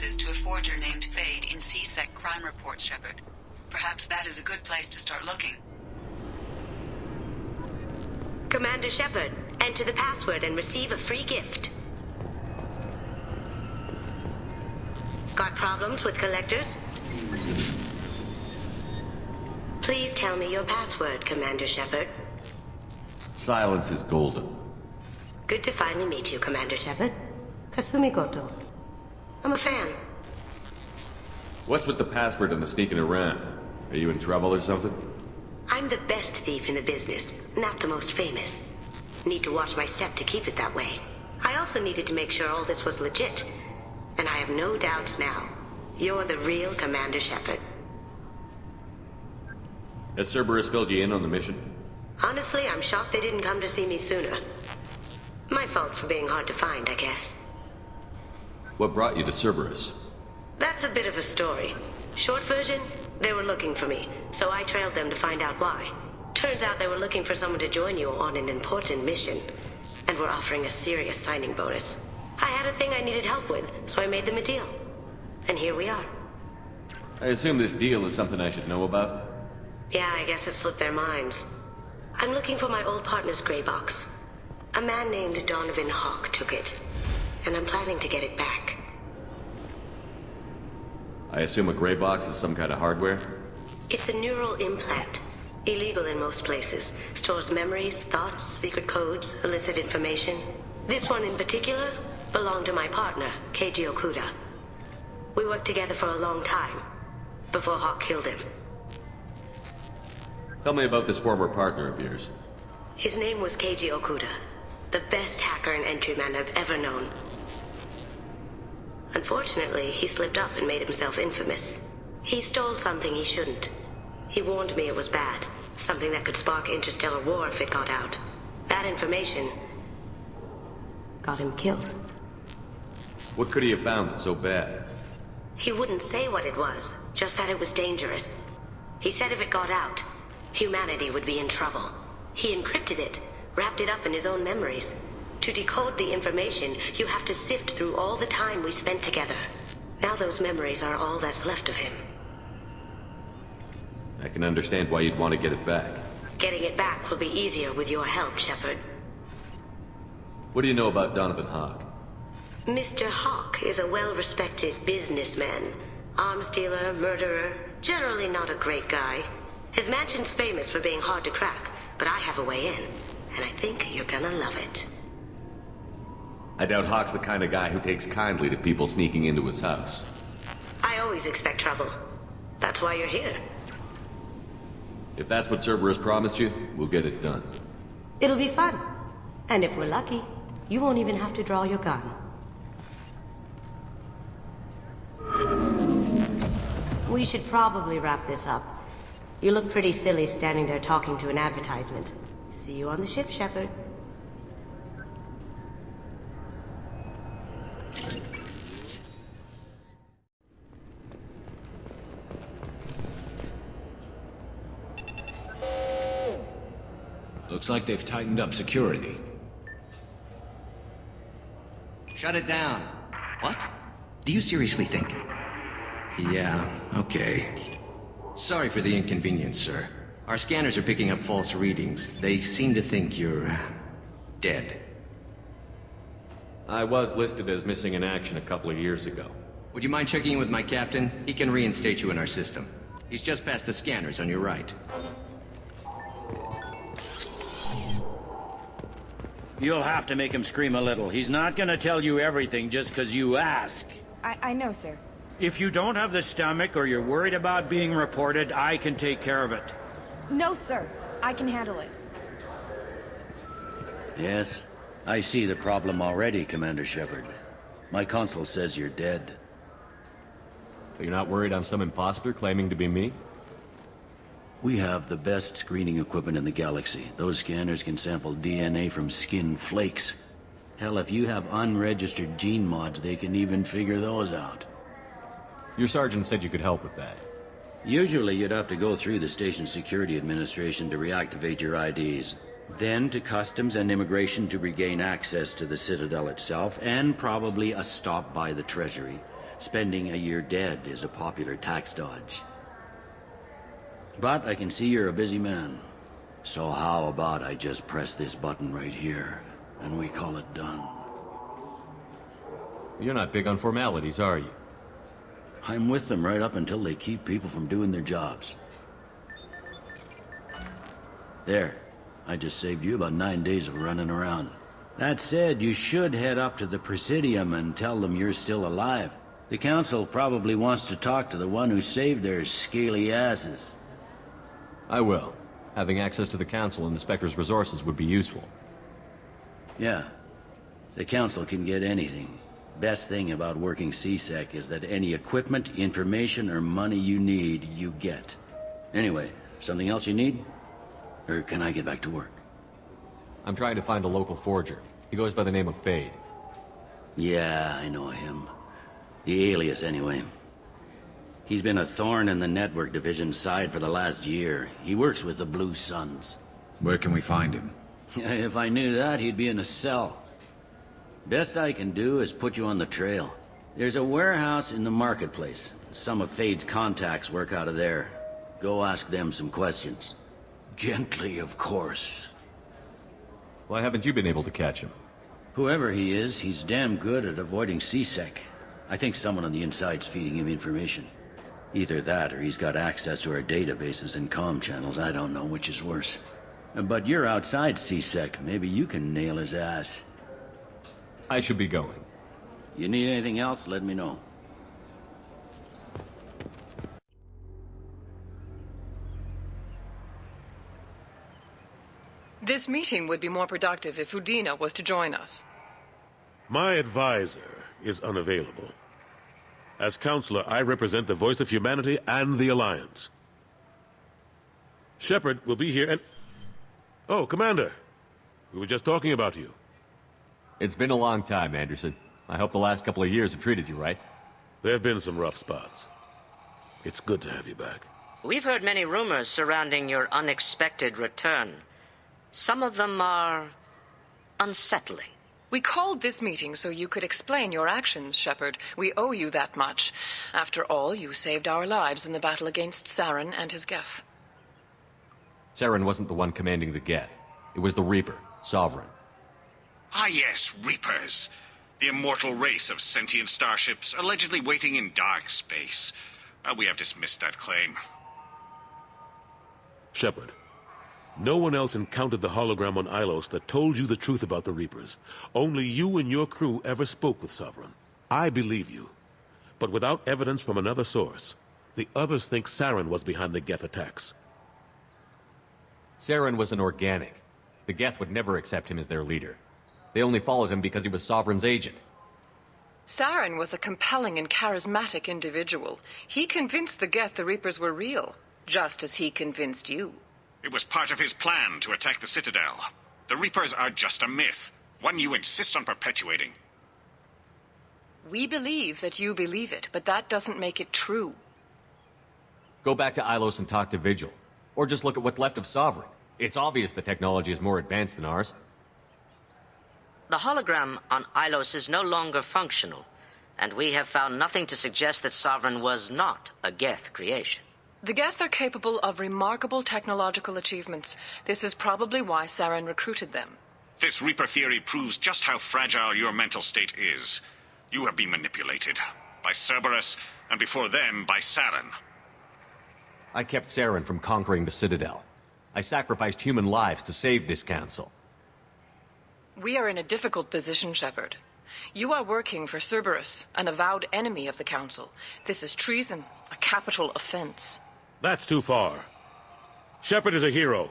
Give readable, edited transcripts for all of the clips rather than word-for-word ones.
witnesses to a forger named Fade in C-Sec crime reports, Shepard. Perhaps that is a good place to start looking. Commander Shepard, enter the password and receive a free gift. Got problems with collectors? Please tell me your password, Commander Shepard. Silence is golden. Good to finally meet you, Commander Shepard. Katsumi Goto. I'm a fan. What's with the password and the sneaking around? Are you in trouble or something? I'm the best thief in the business, not the most famous. Need to watch my step to keep it that way. I also needed to make sure all this was legit. And I have no doubts now. You're the real Commander Shepard. Has Cerberus filled you in on the mission? Honestly, I'm shocked they didn't come to see me sooner. My fault for being hard to find, I guess. What brought you to Cerberus? That's a bit of a story. Short version, they were looking for me, so I trailed them to find out why. Turns out they were looking for someone to join you on an important mission, and were offering a serious signing bonus. I had a thing I needed help with, so I made them a deal. And here we are. I assume this deal is something I should know about? Yeah, I guess it slipped their minds. I'm looking for my old partner's gray box. A man named Donovan Hawk took it, and I'm planning to get it back. I assume a gray box is some kind of hardware? It's a neural implant. Illegal in most places. Stores memories, thoughts, secret codes, illicit information. This one in particular belonged to my partner, Keiji Okuda. We worked together for a long time, before Hawk killed him. Tell me about this former partner of yours. His name was Keiji Okuda, the best hacker and entryman I've ever known. Unfortunately, he slipped up and made himself infamous. He stole something he shouldn't. He warned me it was bad, something that could spark interstellar war if it got out. That information got him killed. What could he have found that's so bad? He wouldn't say what it was, just that it was dangerous. He said if it got out, humanity would be in trouble. He encrypted it, wrapped it up in his own memories. To decode the information, you have to sift through all the time we spent together. Now those memories are all that's left of him. I can understand why you'd want to get it back. Getting it back will be easier with your help, Shepard. What do you know about Donovan Hawk? Mr. Hawk is a well-respected businessman. Arms dealer, murderer, generally not a great guy. His mansion's famous for being hard to crack, but I have a way in, and I think you're gonna love it. I doubt Hawk's the kind of guy who takes kindly to people sneaking into his house. I always expect trouble. That's why you're here. If that's what Cerberus promised you, we'll get it done. It'll be fun. And if we're lucky, you won't even have to draw your gun. We should probably wrap this up. You look pretty silly standing there talking to an advertisement. See you on the ship, Shepard. Looks like they've tightened up security. Shut it down. What? Do you seriously think? Yeah, okay. Sorry for the inconvenience, sir. Our scanners are picking up false readings. They seem to think you're dead. I was listed as missing in action a couple of years ago. Would you mind checking in with my captain? He can reinstate you in our system. He's just past the scanners on your right. You'll have to make him scream a little. He's not gonna tell you everything just because you ask. I know, sir. If you don't have the stomach or you're worried about being reported, I can take care of it. No, sir. I can handle it. Yes, I see the problem already, Commander Shepard. My console says you're dead. So you're not worried I'm some imposter claiming to be me? We have the best screening equipment in the galaxy. Those scanners can sample DNA from skin flakes. Hell, if you have unregistered gene mods, they can even figure those out. Your sergeant said you could help with that. Usually you'd have to go through the station security administration to reactivate your IDs. Then to customs and immigration to regain access to the Citadel itself, and probably a stop by the Treasury. Spending a year dead is a popular tax dodge. But I can see you're a busy man. So how about I just press this button right here, and we call it done? You're not big on formalities, are you? I'm with them right up until they keep people from doing their jobs. There. I just saved you about 9 days of running around. That said, you should head up to the Presidium and tell them you're still alive. The Council probably wants to talk to the one who saved their scaly asses. I will. Having access to the Council and the Spectre's resources would be useful. Yeah. The Council can get anything. Best thing about working CSEC is that any equipment, information, or money you need, you get. Anyway, something else you need? Or can I get back to work? I'm trying to find a local forger. He goes by the name of Fade. Yeah, I know him. The alias, anyway. He's been a thorn in the network division's side for the last year. He works with the Blue Suns. Where can we find him? If I knew that, he'd be in a cell. Best I can do is put you on the trail. There's a warehouse in the marketplace. Some of Fade's contacts work out of there. Go ask them some questions. Gently, of course. Why haven't you been able to catch him? Whoever he is, he's damn good at avoiding CSEC. I think someone on the inside's feeding him information. Either that, or he's got access to our databases and comm channels. I don't know which is worse. But you're outside CSEC. Maybe you can nail his ass. I should be going. You need anything else, let me know. This meeting would be more productive if Udina was to join us. My advisor is unavailable. As counselor, I represent the voice of humanity and the Alliance. Shepard will be here and... Oh, Commander. We were just talking about you. It's been a long time, Anderson. I hope the last couple of years have treated you right. There have been some rough spots. It's good to have you back. We've heard many rumors surrounding your unexpected return. Some of them are unsettling. We called this meeting so you could explain your actions, Shepard. We owe you that much. After all, you saved our lives in the battle against Saren and his Geth. Saren wasn't the one commanding the Geth. It was the Reaper, Sovereign. Ah yes, Reapers. The immortal race of sentient starships allegedly waiting in dark space. We have dismissed that claim. Shepard, no one else encountered the hologram on Ilos that told you the truth about the Reapers. Only you and your crew ever spoke with Sovereign. I believe you. But without evidence from another source, the others think Saren was behind the Geth attacks. Saren was an organic. The Geth would never accept him as their leader. They only followed him because he was Sovereign's agent. Saren was a compelling and charismatic individual. He convinced the Geth the Reapers were real, just as he convinced you. It was part of his plan to attack the Citadel. The Reapers are just a myth, one you insist on perpetuating. We believe that you believe it, but that doesn't make it true. Go back to Ilos and talk to Vigil. Or just look at what's left of Sovereign. It's obvious the technology is more advanced than ours. The hologram on Ilos is no longer functional, and we have found nothing to suggest that Sovereign was not a Geth creation. The Geth are capable of remarkable technological achievements. This is probably why Saren recruited them. This Reaper theory proves just how fragile your mental state is. You have been manipulated. By Cerberus, and before them, by Saren. I kept Saren from conquering the Citadel. I sacrificed human lives to save this council. We are in a difficult position, Shepard. You are working for Cerberus, an avowed enemy of the Council. This is treason, a capital offense. That's too far. Shepard is a hero.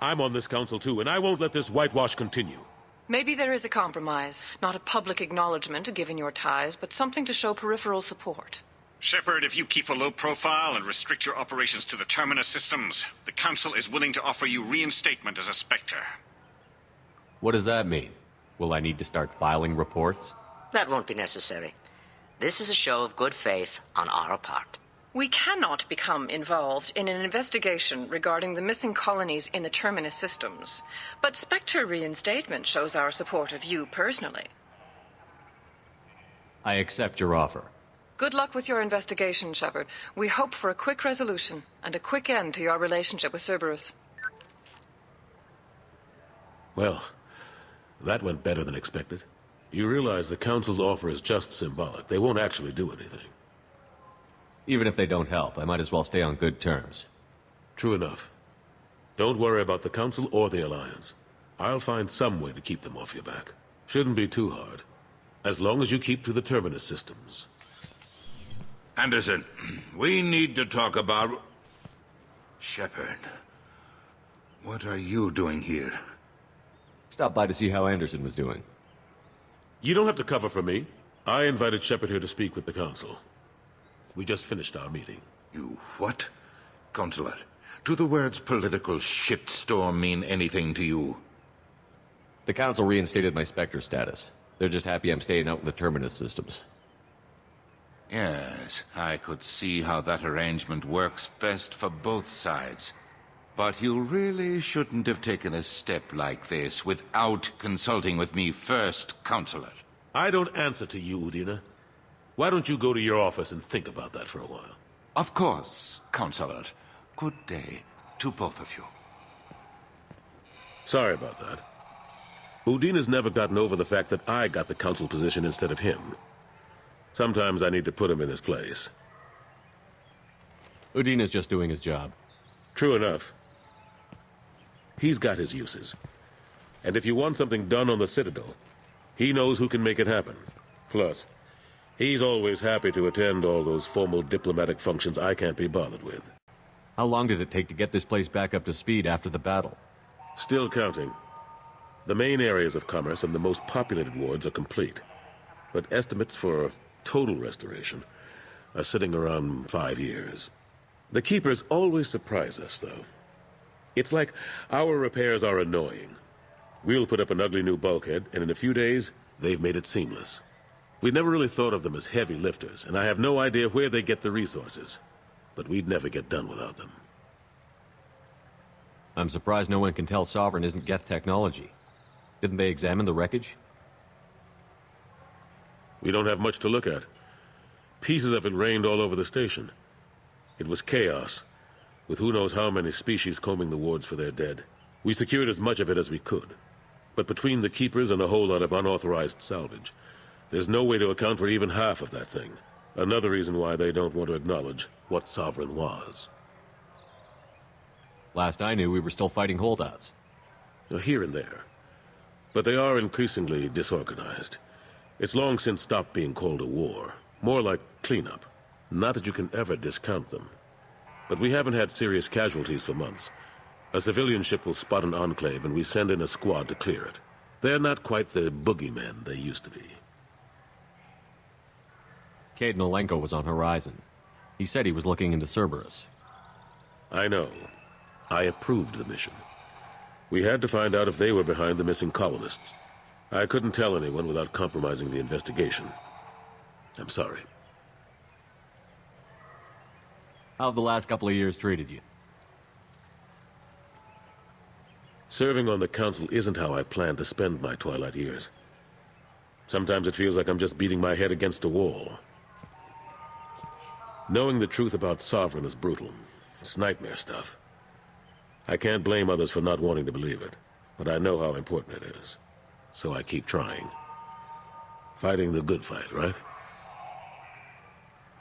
I'm on this council too, and I won't let this whitewash continue. Maybe there is a compromise. Not a public acknowledgement given your ties, but something to show peripheral support. Shepard, if you keep a low profile and restrict your operations to the Terminus systems, the Council is willing to offer you reinstatement as a Spectre. What does that mean? Will I need to start filing reports? That won't be necessary. This is a show of good faith on our part. We cannot become involved in an investigation regarding the missing colonies in the Terminus systems, but Spectre reinstatement shows our support of you personally. I accept your offer. Good luck with your investigation, Shepard. We hope for a quick resolution and a quick end to your relationship with Cerberus. Well, that went better than expected. You realize the Council's offer is just symbolic. They won't actually do anything. Even if they don't help, I might as well stay on good terms. True enough. Don't worry about the Council or the Alliance. I'll find some way to keep them off your back. Shouldn't be too hard. As long as you keep to the Terminus systems. Anderson, we need to talk about... Shepard. What are you doing here? Stopped by to see how Anderson was doing. You don't have to cover for me. I invited Shepard here to speak with the Council. We just finished our meeting. You what? Consular, do the words political shitstorm mean anything to you? The Council reinstated my Spectre status. They're just happy I'm staying out in the Terminus systems. Yes, I could see how that arrangement works best for both sides. But you really shouldn't have taken a step like this without consulting with me first, Counselor. I don't answer to you, Udina. Why don't you go to your office and think about that for a while? Of course, Counselor. Good day to both of you. Sorry about that. Udina's never gotten over the fact that I got the Council position instead of him. Sometimes I need to put him in his place. Udina's just doing his job. True enough. He's got his uses. And if you want something done on the Citadel, he knows who can make it happen. Plus, he's always happy to attend all those formal diplomatic functions I can't be bothered with. How long did it take to get this place back up to speed after the battle? Still counting. The main areas of commerce and the most populated wards are complete. But estimates for total restoration are sitting around 5 years. The Keepers always surprise us, though. It's like our repairs are annoying. We'll put up an ugly new bulkhead, and in a few days, they've made it seamless. We never really thought of them as heavy lifters, and I have no idea where they get the resources. But we'd never get done without them. I'm surprised no one can tell Sovereign isn't Geth technology. Didn't they examine the wreckage? We don't have much to look at. Pieces of it rained all over the station. It was chaos, with who knows how many species combing the wards for their dead. We secured as much of it as we could. But between the Keepers and a whole lot of unauthorized salvage, there's no way to account for even half of that thing. Another reason why they don't want to acknowledge what Sovereign was. Last I knew, we were still fighting holdouts. Here and there. But they are increasingly disorganized. It's long since stopped being called a war. More like cleanup. Not that you can ever discount them. But we haven't had serious casualties for months. A civilian ship will spot an enclave and we send in a squad to clear it. They're not quite the boogeymen they used to be. Cade Nolenko was on Horizon. He said he was looking into Cerberus. I know. I approved the mission. We had to find out if they were behind the missing colonists. I couldn't tell anyone without compromising the investigation. I'm sorry. How have the last couple of years treated you? Serving on the Council isn't how I plan to spend my twilight years. Sometimes it feels like I'm just beating my head against a wall. Knowing the truth about Sovereign is brutal. It's nightmare stuff. I can't blame others for not wanting to believe it, but I know how important it is. So I keep trying. Fighting the good fight, right?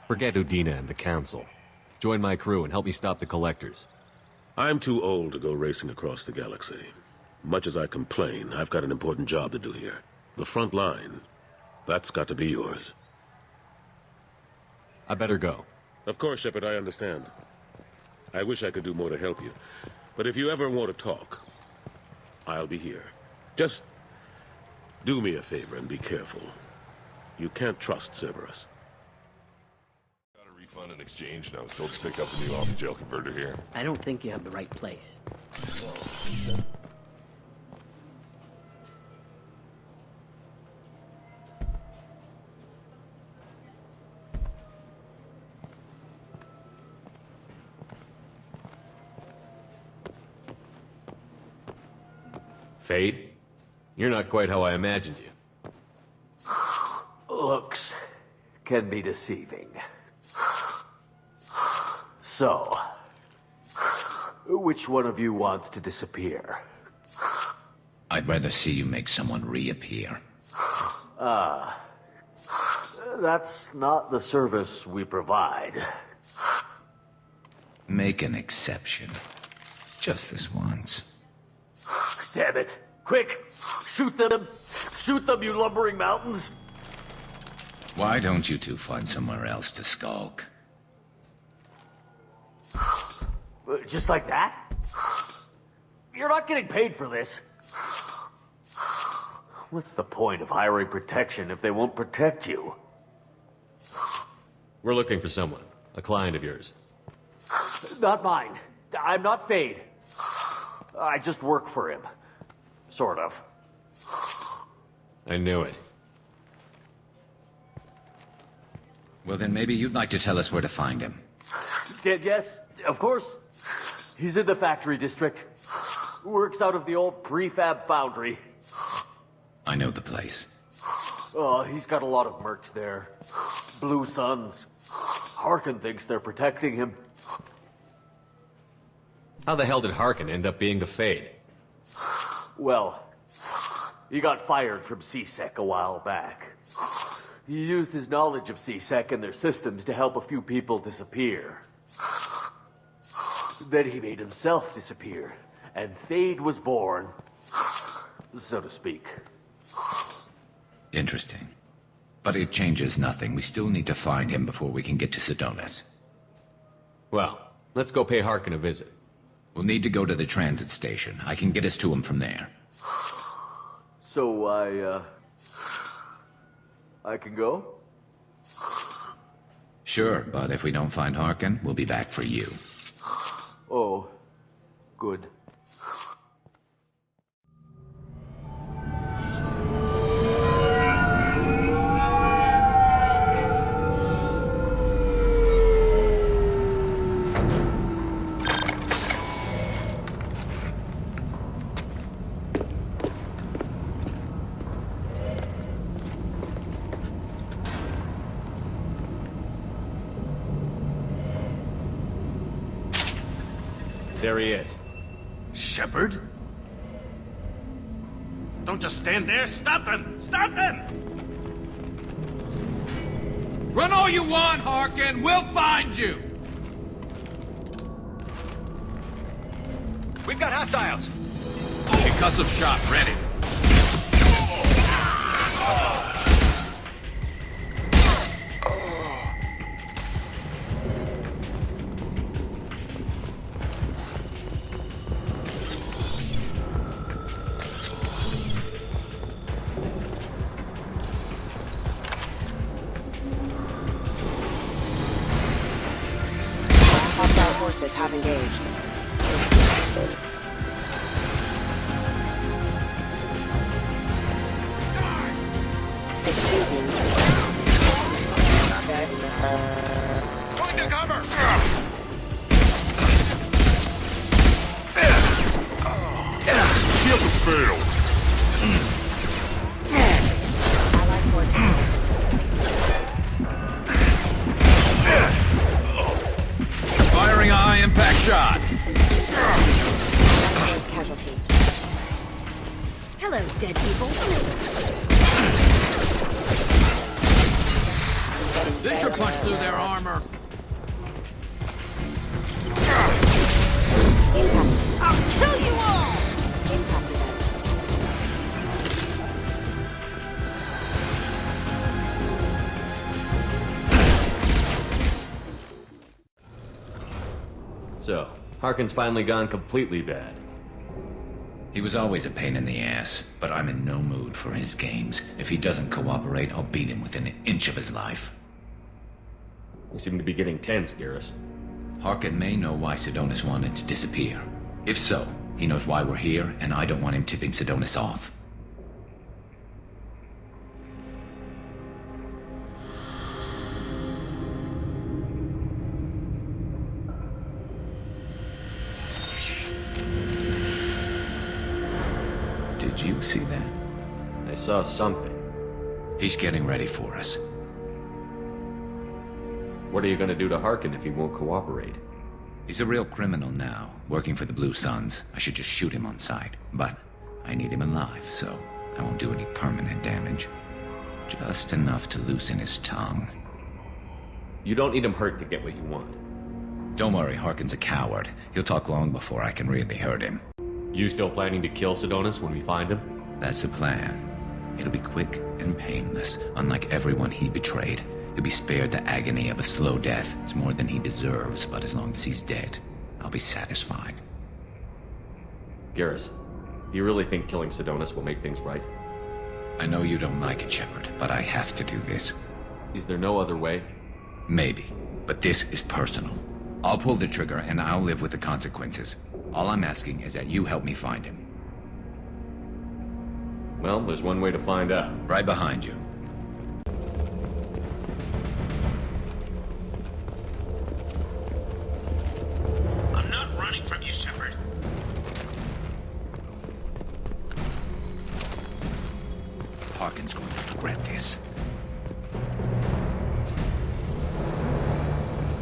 Forget Udina and the Council. Join my crew and help me stop the Collectors. I'm too old to go racing across the galaxy. Much as I complain, I've got an important job to do here. The front line. That's got to be yours. I better go. Of course, Shepard, I understand. I wish I could do more to help you. But if you ever want to talk, I'll be here. Just do me a favor and be careful. You can't trust Cerberus. Got a refund and exchange, and I was told to pick up a new off-jail converter here. I don't think you have the right place. Fade? You're not quite how I imagined you. Looks. can be deceiving. So, which one of you wants to disappear? I'd rather see you make someone reappear. That's not the service we provide. Make an exception. Just this once. Damn it. Quick! Shoot them! Shoot them, you lumbering mountains! Why don't you two find somewhere else to skulk? Just like that? You're not getting paid for this. What's the point of hiring protection if they won't protect you? We're looking for someone. A client of yours. Not mine. I'm not Fade. I just work for him. Sort of. I knew it. Well, then maybe you'd like to tell us where to find him. Yes, of course. He's in the factory district. Works out of the old prefab foundry. I know the place. Oh, he's got a lot of mercs there. Blue Suns. Harkin thinks they're protecting him. How the hell did Harkin end up being the Fade? Well, he got fired from C-Sec a while back. He used his knowledge of C-Sec and their systems to help a few people disappear. Then he made himself disappear, and Fade was born, so to speak. Interesting. But it changes nothing. We still need to find him before we can get to Sidonus. Well, let's go pay Harkin a visit. We'll need to go to the transit station. I can get us to him from there. So I can go? Sure, but if we don't find Harkin, we'll be back for you. Oh, good. There he is. Shepard? Don't just stand there. Stop them! Stop them! Run all you want, Harkin. We'll find you. We've got hostiles. Concussive shot ready. Forces have engaged. Excuse me. Going to cover! Shield has failed. Allied forces. Firing a high-impact shot. First casualty. Hello, dead people. This should punch through their armor. Impact. I'll kill you all! Impact event. So, Harkin's finally gone completely bad. He was always a pain in the ass, but I'm in no mood for his games. If he doesn't cooperate, I'll beat him within an inch of his life. You seem to be getting tense, Garrus. Harkin may know why Sidonus wanted to disappear. If so, he knows why we're here, and I don't want him tipping Sidonus off. Did you see that? I saw something. He's getting ready for us. What are you gonna do to Harkin if he won't cooperate? He's a real criminal now, working for the Blue Suns. I should just shoot him on sight. But I need him alive, so I won't do any permanent damage. Just enough to loosen his tongue. You don't need him hurt to get what you want. Don't worry, Harkin's a coward. He'll talk long before I can really hurt him. You still planning to kill Sidonus when we find him? That's the plan. It'll be quick and painless, unlike everyone he betrayed. He'll be spared the agony of a slow death. It's more than he deserves, but as long as he's dead, I'll be satisfied. Garrus, do you really think killing Sidonus will make things right? I know you don't like it, Shepard, but I have to do this. Is there no other way? Maybe, but this is personal. I'll pull the trigger and I'll live with the consequences. All I'm asking is that you help me find him. Well, there's one way to find out. Right behind you. I'm not running from you, Shepard. Harkin's going to regret this.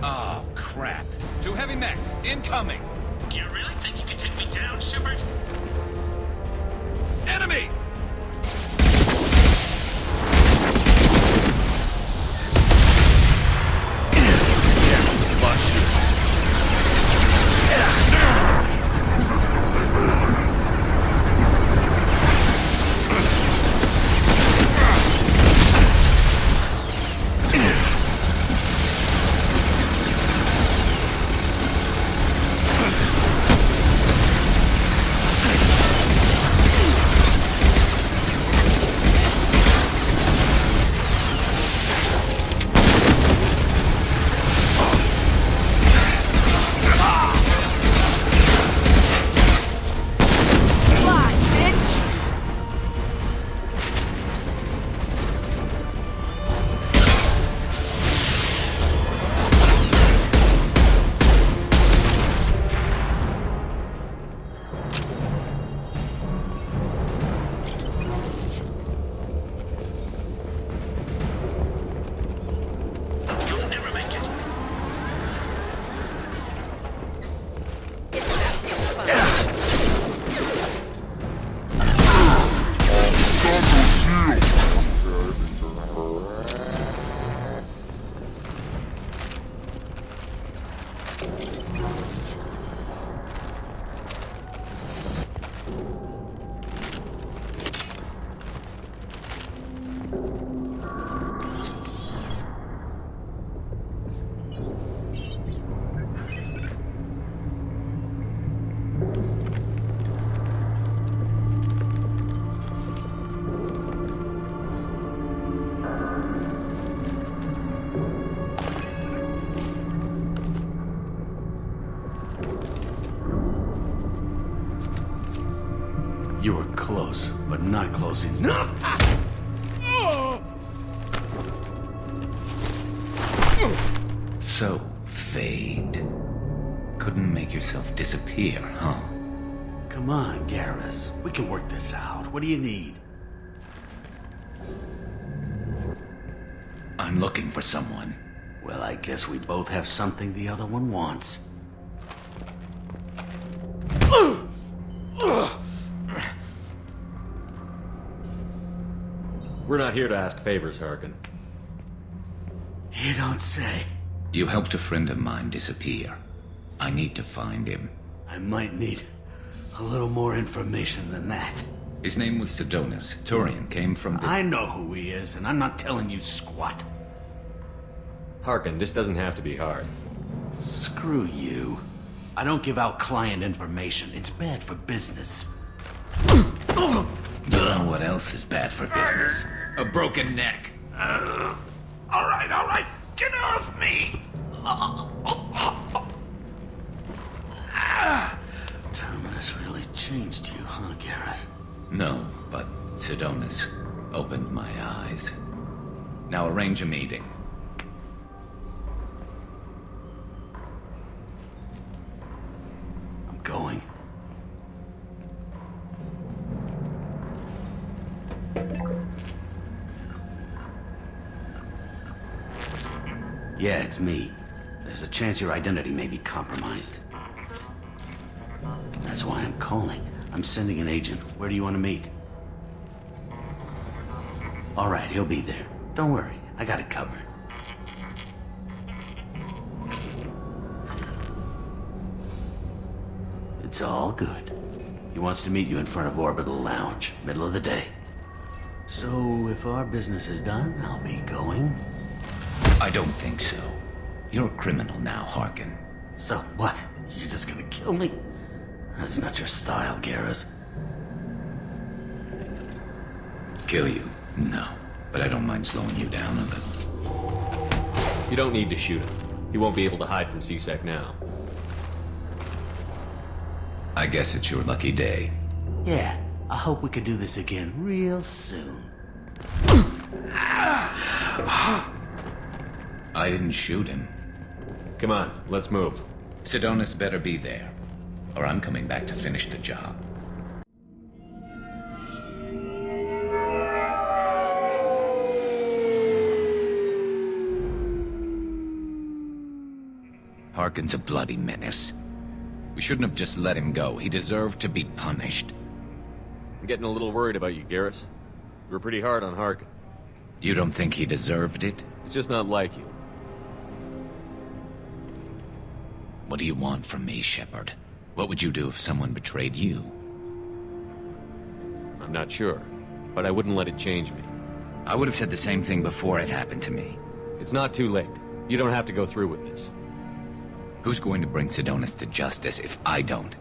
Oh, crap. 2 heavy mechs, incoming. Do you really think you can take me down, Shepard? Enemies! You were close, but not close enough. So, Fade. Couldn't make yourself disappear, huh? Come on, Garrus. We can work this out. What do you need? I'm looking for someone. Well, I guess we both have something the other one wants. We're not here to ask favors, Harkin. You don't say. You helped a friend of mine disappear. I need to find him. I might need a little more information than that. His name was Sidonus. Turian came from the... I know who he is, and I'm not telling you squat. Harkin, this doesn't have to be hard. Screw you. I don't give out client information. It's bad for business. You know what else is bad for business? A broken neck. All right. Get off me! Terminus really changed you, huh, Garrus? No, but Sidonus opened my eyes. Now arrange a meeting. I'm going. Yeah, it's me. There's a chance your identity may be compromised. That's why I'm calling. I'm sending an agent. Where do you want to meet? All right, he'll be there. Don't worry, I got it covered. It's all good. He wants to meet you in front of Orbital Lounge, middle of the day. So, if our business is done, I'll be going. I don't think so. You're a criminal now, Harkin. So what? You're just gonna kill me? That's not your style, Garrus. Kill you? No. But I don't mind slowing you down a little. You don't need to shoot him. He won't be able to hide from C-Sec now. I guess it's your lucky day. Yeah, I hope we could do this again real soon. I didn't shoot him. Come on, let's move. Sidonus better be there, or I'm coming back to finish the job. Harkin's a bloody menace. We shouldn't have just let him go. He deserved to be punished. I'm getting a little worried about you, Garrus. You were pretty hard on Harkin. You don't think he deserved it? It's just not like you. What do you want from me, Shepard? What would you do if someone betrayed you? I'm not sure, but I wouldn't let it change me. I would have said the same thing before it happened to me. It's not too late. You don't have to go through with this. Who's going to bring Sidonus to justice if I don't?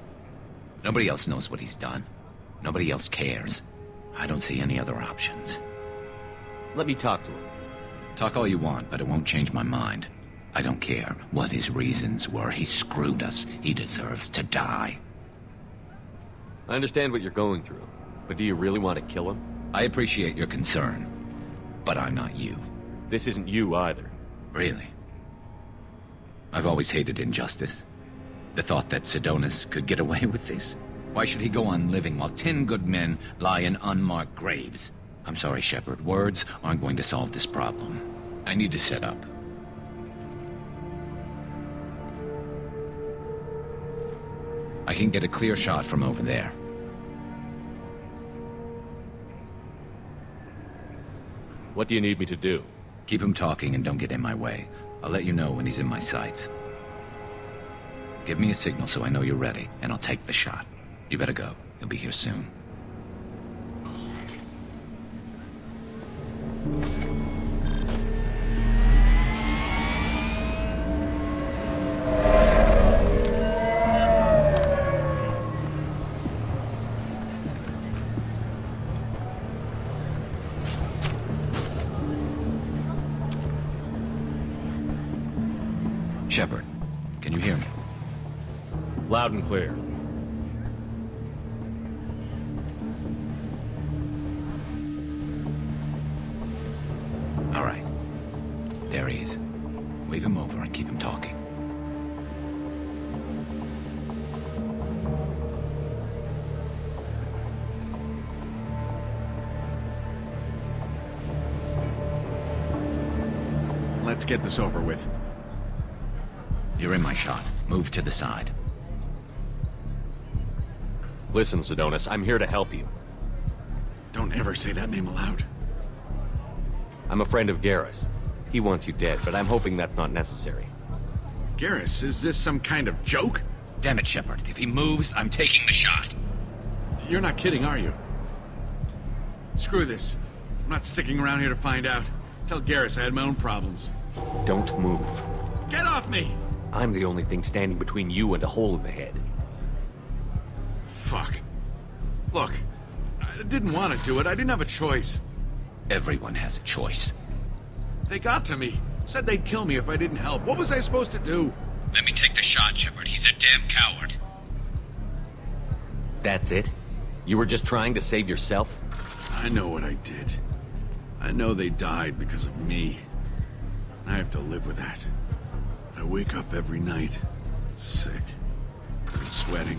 Nobody else knows what he's done. Nobody else cares. I don't see any other options. Let me talk to him. Talk all you want, but it won't change my mind. I don't care what his reasons were. He screwed us. He deserves to die. I understand what you're going through, but do you really want to kill him? I appreciate your concern, but I'm not you. This isn't you either. Really? I've always hated injustice. The thought that Sidonus could get away with this. Why should he go on living while 10 good men lie in unmarked graves? I'm sorry, Shepard. Words aren't going to solve this problem. I need to set up. I can get a clear shot from over there. What do you need me to do? Keep him talking and don't get in my way. I'll let you know when he's in my sights. Give me a signal so I know you're ready, and I'll take the shot. You better go. He'll be here soon. Shepard, can you hear me? Loud and clear. All right. There he is. Wave him over and keep him talking. Let's get this over with. You're in my shot. Move to the side. Listen, Sidonus, I'm here to help you. Don't ever say that name aloud. I'm a friend of Garrus. He wants you dead, but I'm hoping that's not necessary. Garrus, is this some kind of joke? Damn it, Shepard. If he moves, I'm taking the shot. You're not kidding, are you? Screw this. I'm not sticking around here to find out. Tell Garrus I had my own problems. Don't move. Get off me! I'm the only thing standing between you and a hole in the head. Fuck. Look, I didn't want to do it. I didn't have a choice. Everyone has a choice. They got to me. Said they'd kill me if I didn't help. What was I supposed to do? Let me take the shot, Shepard. He's a damn coward. That's it? You were just trying to save yourself? I know what I did. I know they died because of me. I have to live with that. I wake up every night, sick, and sweating.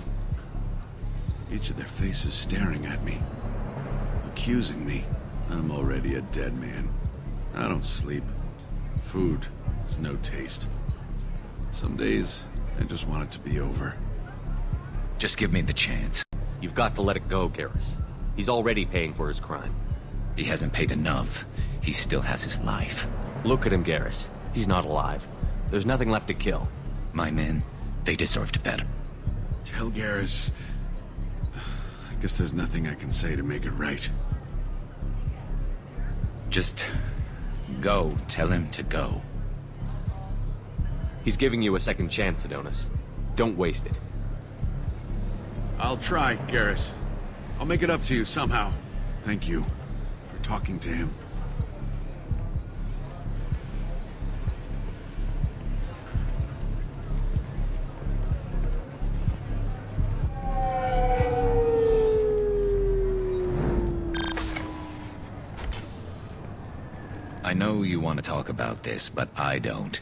Each of their faces staring at me, accusing me. I'm already a dead man. I don't sleep. Food, It's no taste. Some days, I just want it to be over. Just give me the chance. You've got to let it go, Garrus. He's already paying for his crime. He hasn't paid enough. He still has his life. Look at him, Garrus. He's not alive. There's nothing left to kill. My men, they deserved better. Tell Garrus... I guess there's nothing I can say to make it right. Just... go. Tell him to go. He's giving you a second chance, Sidonus. Don't waste it. I'll try, Garrus. I'll make it up to you somehow. Thank you for talking to him. I know you want to talk about this, but I don't.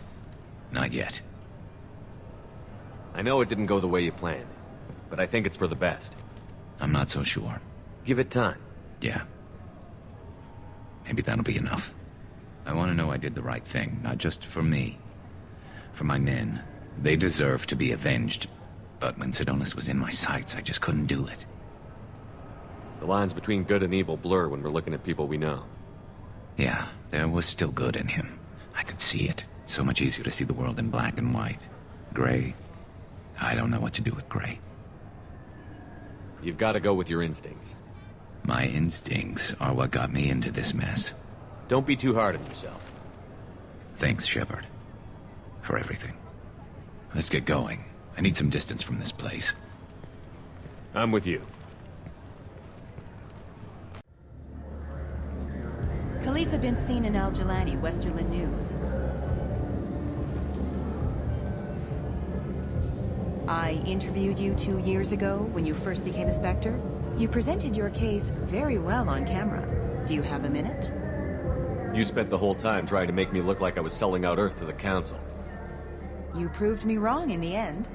Not yet. I know it didn't go the way you planned, but I think it's for the best. I'm not so sure. Give it time. Yeah. Maybe that'll be enough. I want to know I did the right thing, not just for me. For my men. They deserve to be avenged. But when Sidonus was in my sights, I just couldn't do it. The lines between good and evil blur when we're looking at people we know. Yeah, there was still good in him. I could see it. So much easier to see the world in black and white. Gray. I don't know what to do with gray. You've got to go with your instincts. My instincts are what got me into this mess. Don't be too hard on yourself. Thanks, Shepard. For everything. Let's get going. I need some distance from this place. I'm with you. Khaleesa been seen in Al-Jalani, Westerland News. I interviewed you 2 years ago when you first became a Spectre. You presented your case very well on camera. Do you have a minute? You spent the whole time trying to make me look like I was selling out Earth to the Council. You proved me wrong in the end.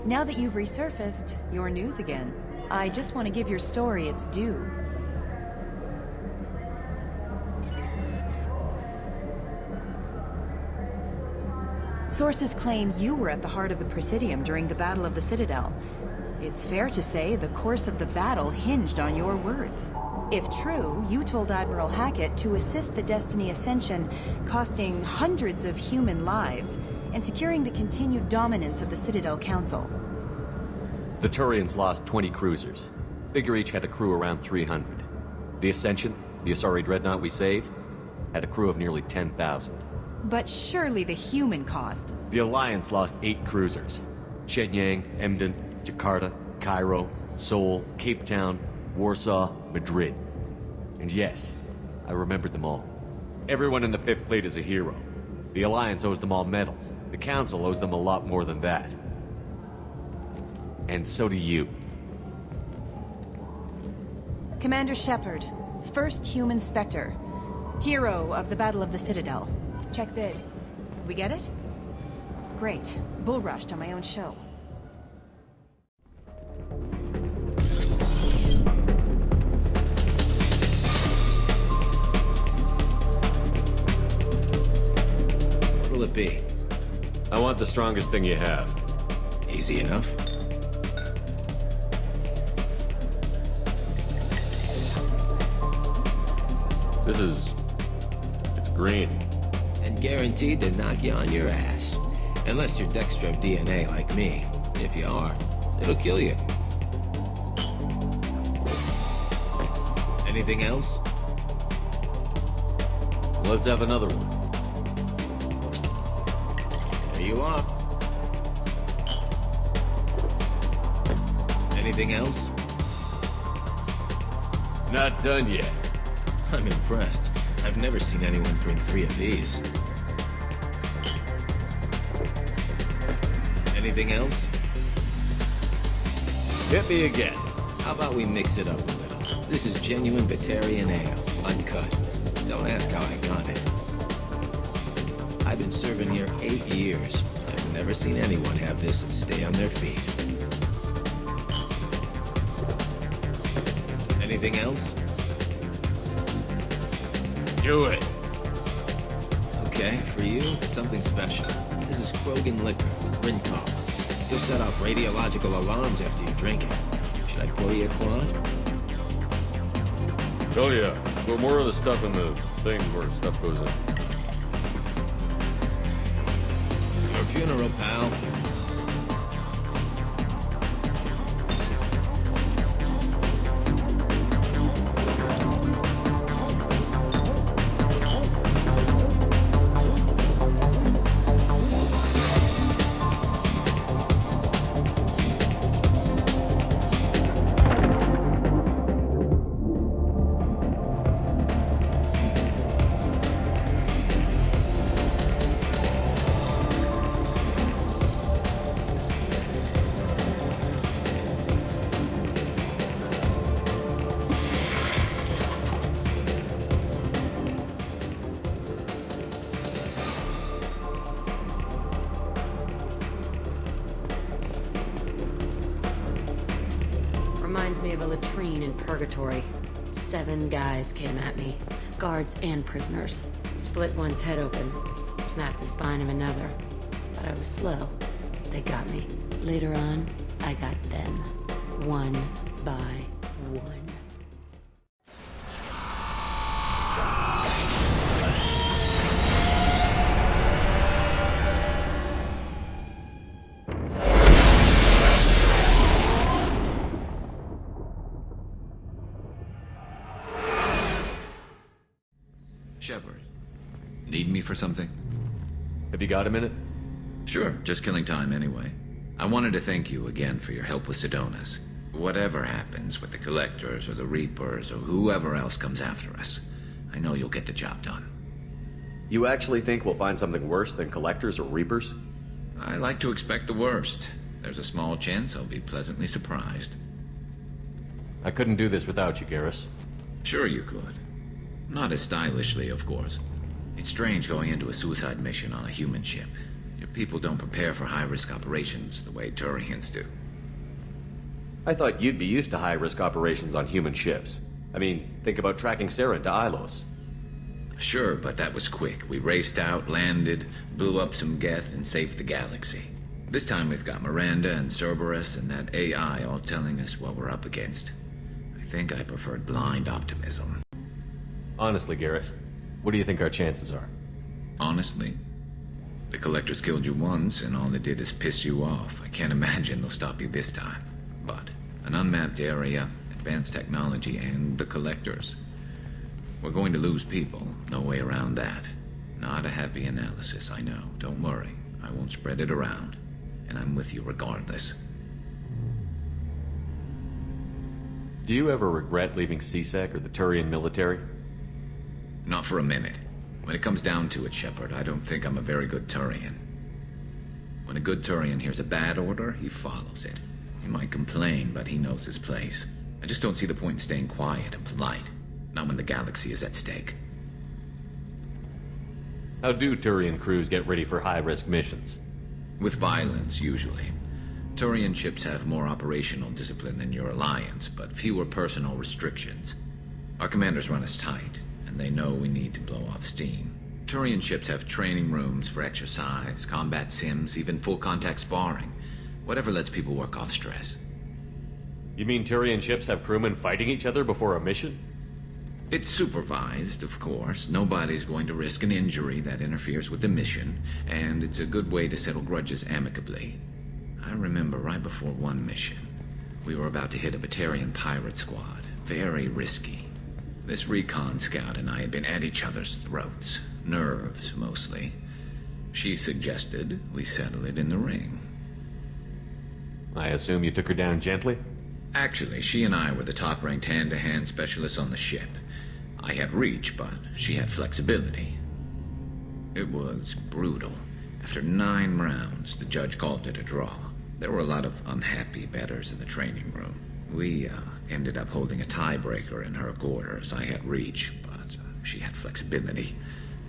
Now that you've resurfaced, you're news again. I just want to give your story its due. Sources claim you were at the heart of the Presidium during the Battle of the Citadel. It's fair to say the course of the battle hinged on your words. If true, you told Admiral Hackett to assist the Destiny Ascension, costing hundreds of human lives, and securing the continued dominance of the Citadel Council. The Turians lost 20 cruisers. Figure each had a crew around 300. The Ascension, the Asari dreadnought we saved, had a crew of nearly 10,000. But surely the human cost. The Alliance lost 8 cruisers. Shenyang, Emden, Jakarta, Cairo, Seoul, Cape Town, Warsaw, Madrid. And yes, I remembered them all. Everyone in the 5th Fleet is a hero. The Alliance owes them all medals. The Council owes them a lot more than that. And so do you. Commander Shepard, first human Spectre. Hero of the Battle of the Citadel. Check vid. We get it? Great. Bull rushed on my own show. What'll it be? I want the strongest thing you have. Easy enough. It's green. And guaranteed to knock you on your ass. Unless you're Dextro DNA like me. If you are, it'll kill you. Anything else? Let's have another one. There you are. Anything else? Not done yet. I'm impressed. I've never seen anyone bring 3 of these. Anything else? Hit me again. How about we mix it up a little? This is genuine Batarian ale, uncut. Don't ask how I got it. I've been serving here 8 years. I've never seen anyone have this and stay on their feet. Anything else? Do it. Okay, for you, something special. This is Krogan liquor, Rincon. You'll set off radiological alarms after you drink it. Should I pour you a quad? Oh yeah, put more of the stuff in the thing where stuff goes in. Your funeral, pal. Reminds me of a latrine in Purgatory. 7 guys came at me. Guards and prisoners. Split one's head open. Snapped the spine of another. But I was slow. They got me. Later on, I got them. One by one. Shepard, need me for something? Have you got a minute? Sure, just killing time anyway. I wanted to thank you again for your help with Sidonus. Whatever happens with the Collectors or the Reapers or whoever else comes after us, I know you'll get the job done. You actually think we'll find something worse than Collectors or Reapers? I like to expect the worst. There's a small chance I'll be pleasantly surprised. I couldn't do this without you, Garrus. Sure you could. Not as stylishly, of course. It's strange going into a suicide mission on a human ship. Your people don't prepare for high-risk operations the way Turians do. I thought you'd be used to high-risk operations on human ships. I mean, think about tracking Sarah to Ilos. Sure, but that was quick. We raced out, landed, blew up some Geth, and saved the galaxy. This time we've got Miranda and Cerberus and that AI all telling us what we're up against. I think I preferred blind optimism. Honestly, Garrus, what do you think our chances are? Honestly? The Collectors killed you once, and all they did is piss you off. I can't imagine they'll stop you this time. But an unmapped area, advanced technology, and the Collectors. We're going to lose people. No way around that. Not a happy analysis, I know. Don't worry. I won't spread it around. And I'm with you regardless. Do you ever regret leaving CSEC or the Turian military? Not for a minute. When it comes down to it, Shepard, I don't think I'm a very good Turian. When a good Turian hears a bad order, he follows it. He might complain, but he knows his place. I just don't see the point in staying quiet and polite. Not when the galaxy is at stake. How do Turian crews get ready for high-risk missions? With violence, usually. Turian ships have more operational discipline than your alliance, but fewer personal restrictions. Our commanders run us tight, and they know we need to blow off steam. Turian ships have training rooms for exercise, combat sims, even full-contact sparring. Whatever lets people work off stress. You mean Turian ships have crewmen fighting each other before a mission? It's supervised, of course. Nobody's going to risk an injury that interferes with the mission, and it's a good way to settle grudges amicably. I remember right before one mission, we were about to hit a Batarian pirate squad. Very risky. This recon scout and I had been at each other's throats. Nerves, mostly. She suggested we settle it in the ring. I assume you took her down gently? Actually, she and I were the top-ranked hand-to-hand specialists on the ship. I had reach, but she had flexibility. It was brutal. After 9 rounds, the judge called it a draw. There were a lot of unhappy bettors in the training room. We ended up holding a tiebreaker in her quarters. I had reach, but she had flexibility.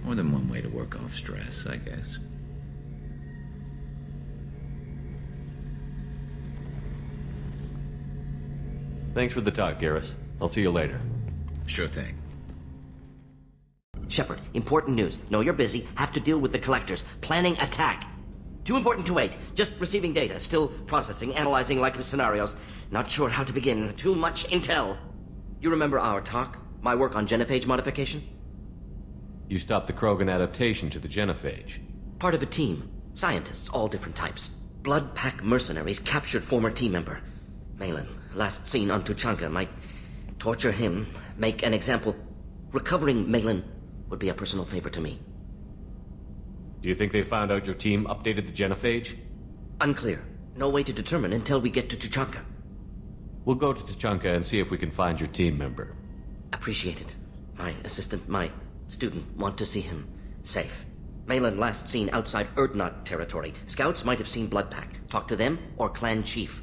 More than one way to work off stress, I guess. Thanks for the talk, Garrus. I'll see you later. Sure thing. Shepard, important news. Know you're busy. Have to deal with the collectors. Planning attack. Too important to wait. Just receiving data. Still processing, analyzing likely scenarios. Not sure how to begin. Too much intel. You remember our talk? My work on genophage modification? You stopped the Krogan adaptation to the genophage. Part of a team. Scientists, all different types. Blood Pack mercenaries captured former team member. Malin, last seen on Tuchanka, might torture him, make an example. Recovering Malin would be a personal favor to me. Do you think they found out your team updated the genophage? Unclear. No way to determine until we get to Tuchanka. We'll go to Tuchanka and see if we can find your team member. Appreciate it. My assistant, my student, want to see him safe. Malin last seen outside Erdnot territory. Scouts might have seen Bloodpack. Talk to them or Clan Chief.